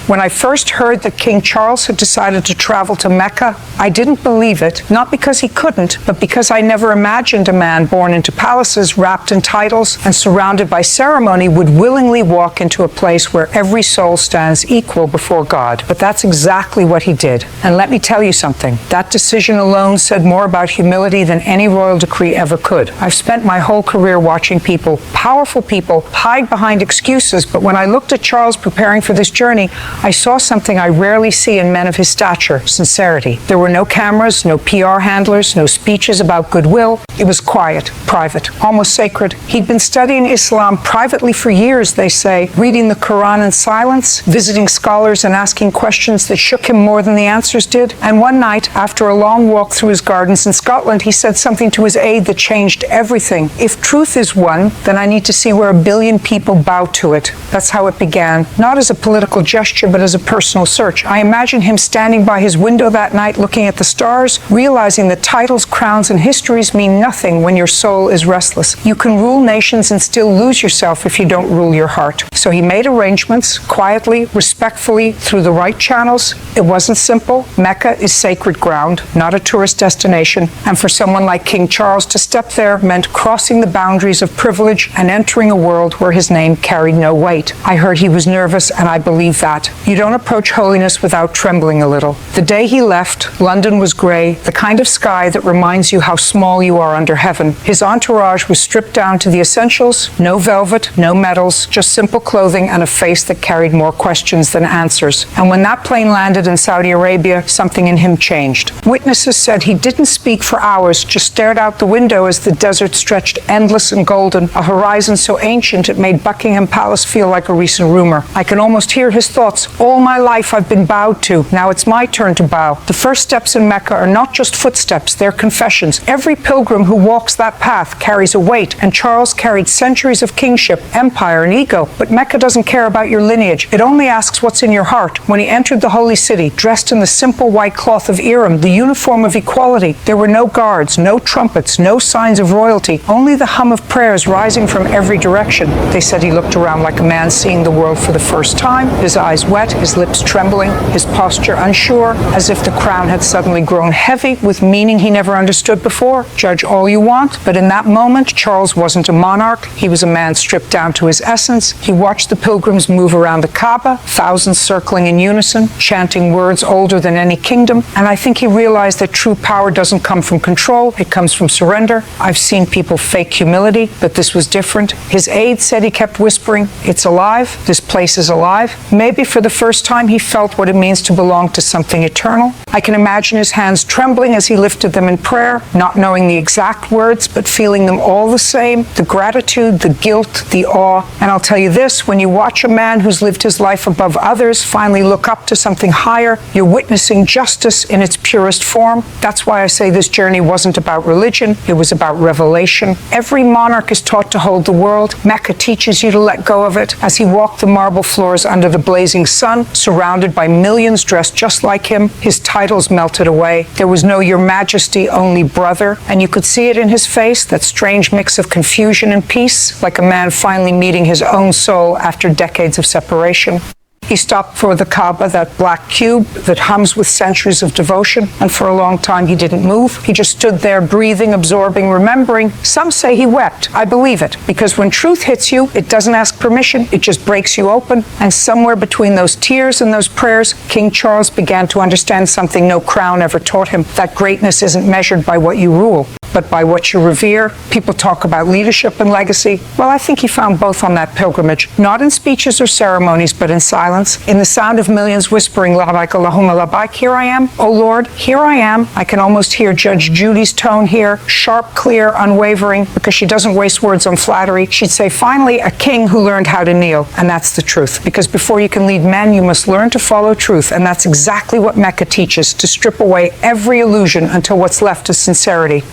When I first heard that King Charles had decided to travel to Mecca, I didn't believe it, not because he couldn't, but because I never imagined a man born into palaces, wrapped in titles, and surrounded by ceremony would willingly walk into a place where every soul stands equal before God. But that's exactly what he did. And let me tell you something, that decision alone said more about humility than any royal decree ever could. I've spent my whole career watching people, powerful people, hide behind excuses, but when I looked at Charles preparing for this journey, I saw something I rarely see in men of his stature: sincerity. There were no cameras, no PR handlers, no speeches about goodwill. It was quiet, private, almost sacred. He'd been studying Islam privately for years, they say, reading the Quran in silence, visiting scholars and asking questions that shook him more than the answers did. And one night, after a long walk through his gardens in Scotland, he said something to his aide that changed everything. If truth is one, then I need to see where 1 billion people bow to it. That's how it began, not as a political gesture, but as a personal search. I imagine him standing by his window that night looking at the stars, realizing that titles, crowns, and histories mean nothing when your soul is restless. You can rule nations and still lose yourself if you don't rule your heart. So he made arrangements, quietly, respectfully, through the right channels. It wasn't simple. Mecca is sacred ground, not a tourist destination, and for someone like King Charles to step there meant crossing the boundaries of privilege and entering a world where his name carried no weight. I heard he was nervous, and I believe that. You don't approach holiness without trembling a little. The day he left, London was grey, the kind of sky that reminds you how small you are under heaven. His entourage was stripped down to the essentials: no velvet, no medals, just simple clothing and a face that carried more questions than answers. And when that plane landed in Saudi Arabia, something in him changed. Witnesses said he didn't speak for hours, just stared out the window as the desert stretched endless and golden, a horizon so ancient it made Buckingham Palace feel like a recent rumor. I can almost hear his thoughts. All my life I've been bowed to. Now it's my turn to bow. The first steps in Mecca are not just footsteps, they're confessions. Every pilgrim who walks that path carries a weight, and Charles carried centuries of kingship, empire, and ego. But Mecca doesn't care about your lineage. It only asks what's in your heart. When he entered the holy city, dressed in the simple white cloth of Iram, the uniform of equality, there were no guards, no trumpets, no signs of royalty, only the hum of prayers rising from every direction. They said he looked around like a man seeing the world for the first time, his eyes wet, his lips trembling, his posture unsure, as if the crown had suddenly grown heavy with meaning he never understood before. Judge all you want, but in that moment, Charles wasn't a monarch. He was a man stripped down to his essence. He watched the pilgrims move around the Kaaba, thousands circling in unison, chanting words older than any kingdom, and I think he realized that true power doesn't come from control, it comes from surrender. I've seen people fake humility, but this was different. His aide said he kept whispering, "It's alive, this place is alive." Maybe for the first time he felt what it means to belong to something eternal. I can imagine his hands trembling as he lifted them in prayer, not knowing the exact words, but feeling them all the same, the gratitude, the guilt, the awe. And I'll tell you this, when you watch a man who's lived his life above others finally look up to something higher, you're witnessing justice in its purest form. That's why I say this journey wasn't about religion, it was about revelation. Every monarch is taught to hold the world. Mecca teaches you to let go of it. As he walked the marble floors under the blazing sun, surrounded by millions dressed just like him, his titles melted away. There was no "Your Majesty," only "Brother," and you could see it in his face, that strange mix of confusion and peace, like a man finally meeting his own soul after decades of separation. He stopped before the Kaaba, that black cube that hums with centuries of devotion, and for a long time he didn't move. He just stood there breathing, absorbing, remembering. Some say he wept. I believe it, because when truth hits you, it doesn't ask permission, it just breaks you open. And somewhere between those tears and those prayers, King Charles began to understand something no crown ever taught him, that greatness isn't measured by what you rule, but by what you revere. People talk about leadership and legacy. Well, I think he found both on that pilgrimage, not in speeches or ceremonies, but in silence, in the sound of millions whispering, "Labbaik Allahumma labbaik, here I am, oh Lord, here I am." I can almost hear Judge Judy's tone here, sharp, clear, unwavering, because she doesn't waste words on flattery. She'd say, finally, a king who learned how to kneel, and that's the truth. Because before you can lead men, you must learn to follow truth, and that's exactly what Mecca teaches, to strip away every illusion until what's left is sincerity.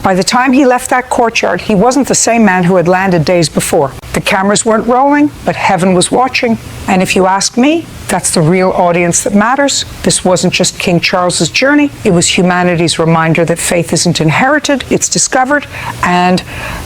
By the time he left that courtyard, he wasn't the same man who had landed days before. The cameras weren't rolling, but heaven was watching. And if you ask me, That's the real audience that matters. This wasn't just King Charles's journey. It was humanity's reminder that faith isn't inherited, it's discovered. And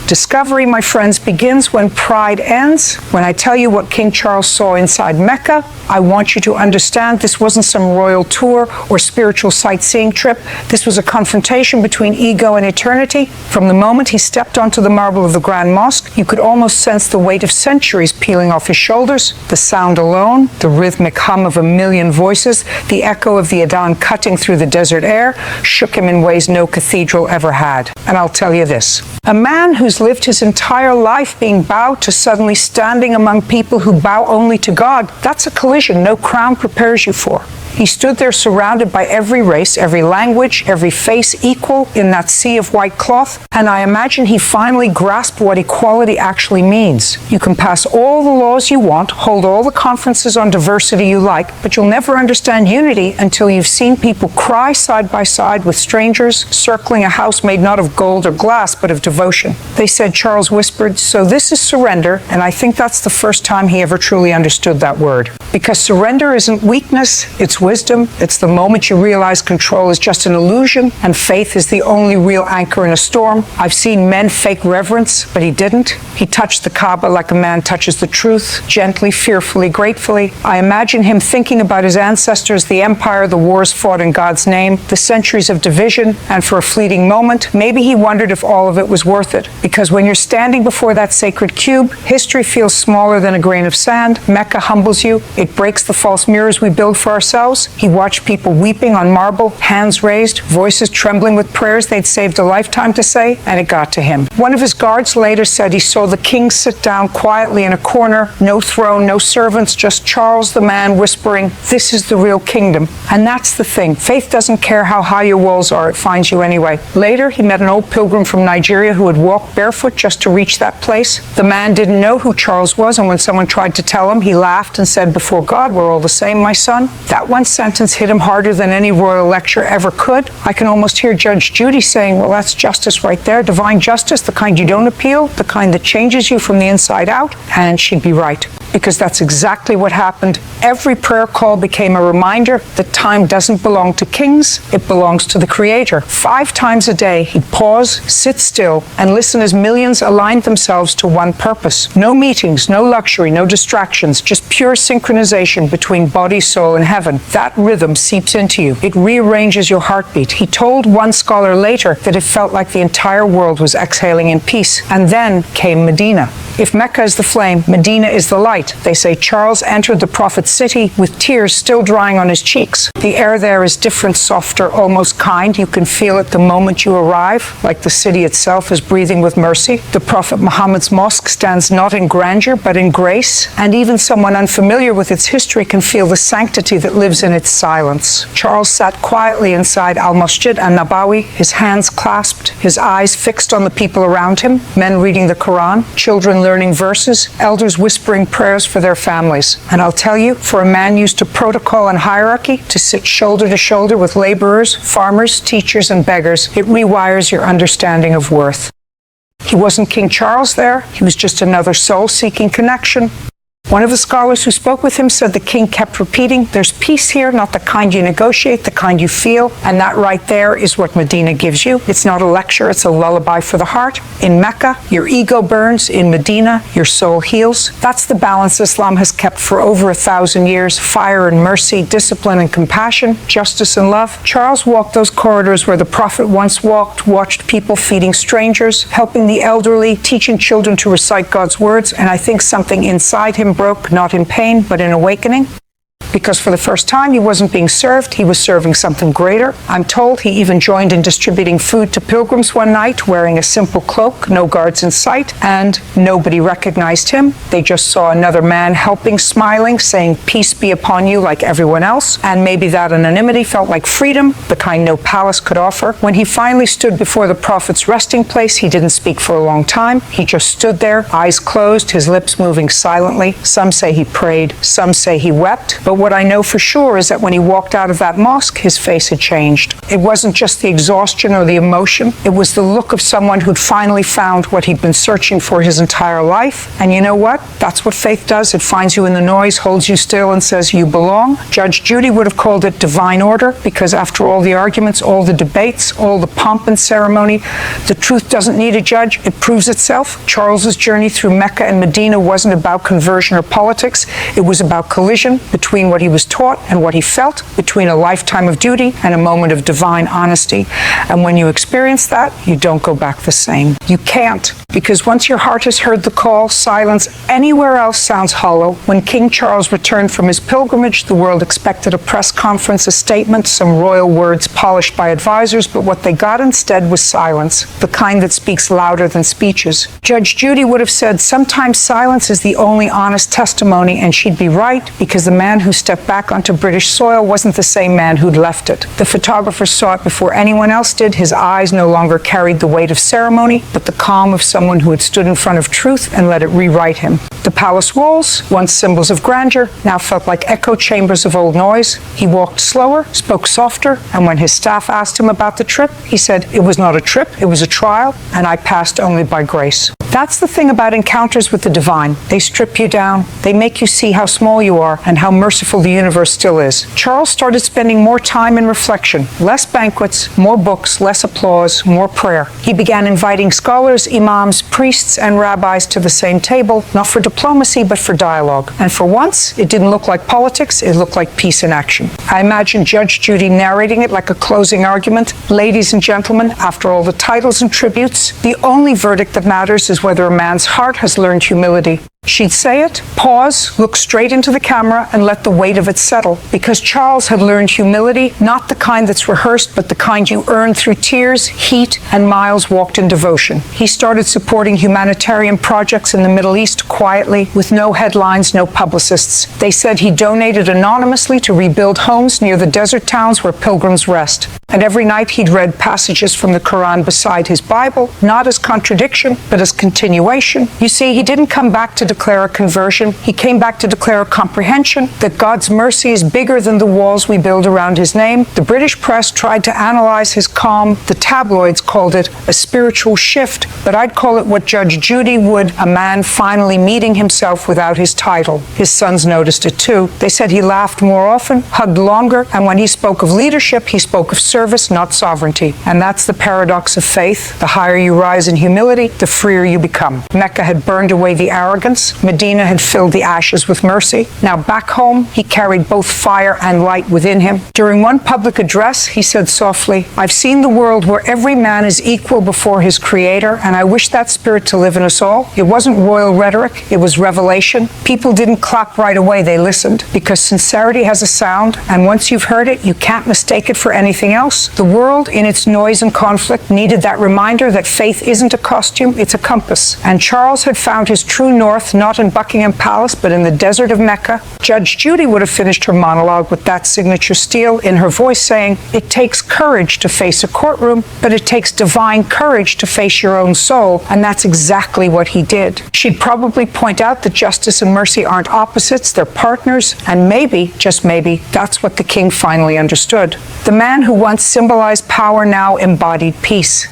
discovery, my friends, begins when pride ends. When I tell you what King Charles saw inside Mecca, I want you to understand this wasn't some royal tour or spiritual sightseeing trip. This was a confrontation between ego and eternity. From the moment he stepped onto the marble of the Grand Mosque, you could almost sense the weight of centuries peeling off his shoulders. The sound alone, the rhythmic hum of a million voices, the echo of the Adhan cutting through the desert air, shook him in ways no cathedral ever had. And I'll tell you this, a man who's lived his entire life being bowed to suddenly standing among people who bow only to God, that's a collision no crown prepares you for. He stood there surrounded by every race, every language, every face equal in that sea of white cloth, and I imagine he finally grasped what equality actually means. You can pass all the laws you want, hold all the conferences on diversity you like, but you'll never understand unity until you've seen people cry side by side with strangers, circling a house made not of gold or glass, but of devotion. They said, Charles whispered, so this is surrender, and I think that's the first time he ever truly understood that word. Because surrender isn't weakness, it's wisdom. It's the moment you realize control is just an illusion and faith is the only real anchor in a storm. I've seen men fake reverence, but he didn't. He touched the Kaaba like a man touches the truth, gently, fearfully, gratefully. I imagine him thinking about his ancestors, the empire, the wars fought in God's name, the centuries of division, and for a fleeting moment, maybe he wondered if all of it was worth it. Because when you're standing before that sacred cube, history feels smaller than a grain of sand. Mecca humbles you. It breaks the false mirrors we build for ourselves. He watched people weeping on marble, hands raised, voices trembling with prayers they'd saved a lifetime to say, and it got to him. One of his guards later said he saw the king sit down quietly in a corner, no throne, no servants, just Charles the man whispering, this is the real kingdom. And that's the thing. Faith doesn't care how high your walls are, it finds you anyway. Later, he met an old pilgrim from Nigeria who had walked barefoot just to reach that place. The man didn't know who Charles was, and when someone tried to tell him, he laughed and said, before God, we're all the same, my son. That one sentence hit him harder than any royal lecture ever could. I can almost hear Judge Judy saying, well, that's justice right there, divine justice, the kind you don't appeal, the kind that changes you from the inside out. And she'd be right, because that's exactly what happened. Every prayer call became a reminder that time doesn't belong to kings, it belongs to the Creator. 5 times a day, he'd pause, sit still, and listen as millions aligned themselves to one purpose. No meetings, no luxury, no distractions, just pure synchronization between body, soul, and heaven. That rhythm seeps into you. It rearranges your heartbeat. He told one scholar later that it felt like the entire world was exhaling in peace. And then came Medina. If Mecca is the flame, Medina is the light. They say Charles entered the prophet's city with tears still drying on his cheeks. The air there is different, softer, almost kind. You can feel it the moment you arrive, like the city itself is breathing with mercy. The Prophet Muhammad's mosque stands not in grandeur, but in grace. And even someone unfamiliar with its history can feel the sanctity that lives in its silence. Charles sat quietly inside Al-Masjid an-Nabawi, his hands clasped, his eyes fixed on the people around him, men reading the Quran, children learning verses, elders whispering prayers for their families. And I'll tell you, for a man used to protocol and hierarchy, to sit shoulder to shoulder with laborers, farmers, teachers, and beggars, it rewires your understanding of worth. He wasn't King Charles there, he was just another soul seeking connection. One of the scholars who spoke with him said the king kept repeating, there's peace here, not the kind you negotiate, the kind you feel, and that right there is what Medina gives you. It's not a lecture, it's a lullaby for the heart. In Mecca, your ego burns. In Medina, your soul heals. That's the balance Islam has kept for over 1,000 years, fire and mercy, discipline and compassion, justice and love. Charles walked those corridors where the Prophet once walked, watched people feeding strangers, helping the elderly, teaching children to recite God's words, and I think something inside him broke, not in pain, but in awakening. Because for the first time, he wasn't being served, he was serving something greater. I'm told he even joined in distributing food to pilgrims one night, wearing a simple cloak, no guards in sight, and nobody recognized him. They just saw another man helping, smiling, saying, peace be upon you, like everyone else. And maybe that anonymity felt like freedom, the kind no palace could offer. When he finally stood before the Prophet's resting place, he didn't speak for a long time. He just stood there, eyes closed, his lips moving silently. Some say he prayed, some say he wept. But what I know for sure is that when he walked out of that mosque, his face had changed. It wasn't just the exhaustion or the emotion. It was the look of someone who'd finally found what he'd been searching for his entire life. And you know what? That's what faith does. It finds you in the noise, holds you still, and says you belong. Judge Judy would have called it divine order, because after all the arguments, all the debates, all the pomp and ceremony, the truth doesn't need a judge. It proves itself. Charles's journey through Mecca and Medina wasn't about conversion or politics. It was about collision between what he was taught and what he felt, between a lifetime of duty and a moment of divine honesty. And when you experience that, you don't go back the same. You can't, because once your heart has heard the call, silence anywhere else sounds hollow. When King Charles returned from his pilgrimage, the world expected a press conference, a statement, some royal words polished by advisors, but what they got instead was silence, the kind that speaks louder than speeches. Judge Judy would have said, sometimes silence is the only honest testimony, and she'd be right, because the man who stepped back onto British soil wasn't the same man who'd left it. The photographer saw it before anyone else did. His eyes no longer carried the weight of ceremony, but the calm of someone who had stood in front of truth and let it rewrite him. The palace walls, once symbols of grandeur, now felt like echo chambers of old noise. He walked slower, spoke softer, and when his staff asked him about the trip, he said, it was not a trip, it was a trial, and I passed only by grace. That's the thing about encounters with the divine. They strip you down. They make you see how small you are and how merciful the universe still is. Charles started spending more time in reflection, less banquets, more books, less applause, more prayer. He began inviting scholars, imams, priests, and rabbis to the same table, not for diplomacy, but for dialogue. And for once, it didn't look like politics, it looked like peace in action. I imagine Judge Judy narrating it like a closing argument. Ladies and gentlemen, after all the titles and tributes, the only verdict that matters is whether a man's heart has learned humility. She'd say it, pause, look straight into the camera, and let the weight of it settle. Because Charles had learned humility, not the kind that's rehearsed, but the kind you earn through tears, heat, and miles walked in devotion. He started supporting humanitarian projects in the Middle East quietly, with no headlines, no publicists. They said he donated anonymously to rebuild homes near the desert towns where pilgrims rest. And every night he'd read passages from the Quran beside his Bible, not as contradiction, but as continuation. You see, he didn't come back to declare a conversion. He came back to declare a comprehension that God's mercy is bigger than the walls we build around his name. The British press tried to analyze his calm. The tabloids called it a spiritual shift, but I'd call it what Judge Judy would, a man finally meeting himself without his title. His sons noticed it too. They said he laughed more often, hugged longer, and when he spoke of leadership, he spoke of service, not sovereignty. And that's the paradox of faith. The higher you rise in humility, the freer you become. Mecca had burned away the arrogance. Medina had filled the ashes with mercy. Now back home, he carried both fire and light within him. During one public address, he said softly, I've seen the world where every man is equal before his creator, and I wish that spirit to live in us all. It wasn't royal rhetoric, it was revelation. People didn't clap right away, they listened, because sincerity has a sound, and once you've heard it, you can't mistake it for anything else. The world, in its noise and conflict, needed that reminder that faith isn't a costume, it's a compass. And Charles had found his true north not in Buckingham Palace, but in the desert of Mecca. Judge Judy would have finished her monologue with that signature steal in her voice saying, it takes courage to face a courtroom, but it takes divine courage to face your own soul, and that's exactly what he did. She'd probably point out that justice and mercy aren't opposites, they're partners, and maybe, just maybe, that's what the king finally understood. The man who once symbolized power now embodied peace.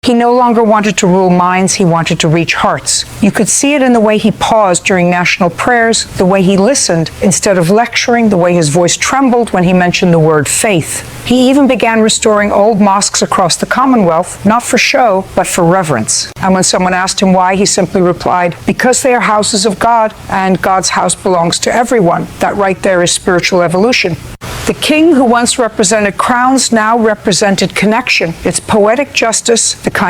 He no longer wanted to rule minds, he wanted to reach hearts. You could see it in the way he paused during national prayers, the way he listened instead of lecturing, the way his voice trembled when he mentioned the word faith. He even began restoring old mosques across the Commonwealth, not for show, but for reverence. And when someone asked him why, he simply replied, because they are houses of God, and God's house belongs to everyone. That right there is spiritual evolution. The king who once represented crowns now represented connection. It's poetic justice, the kind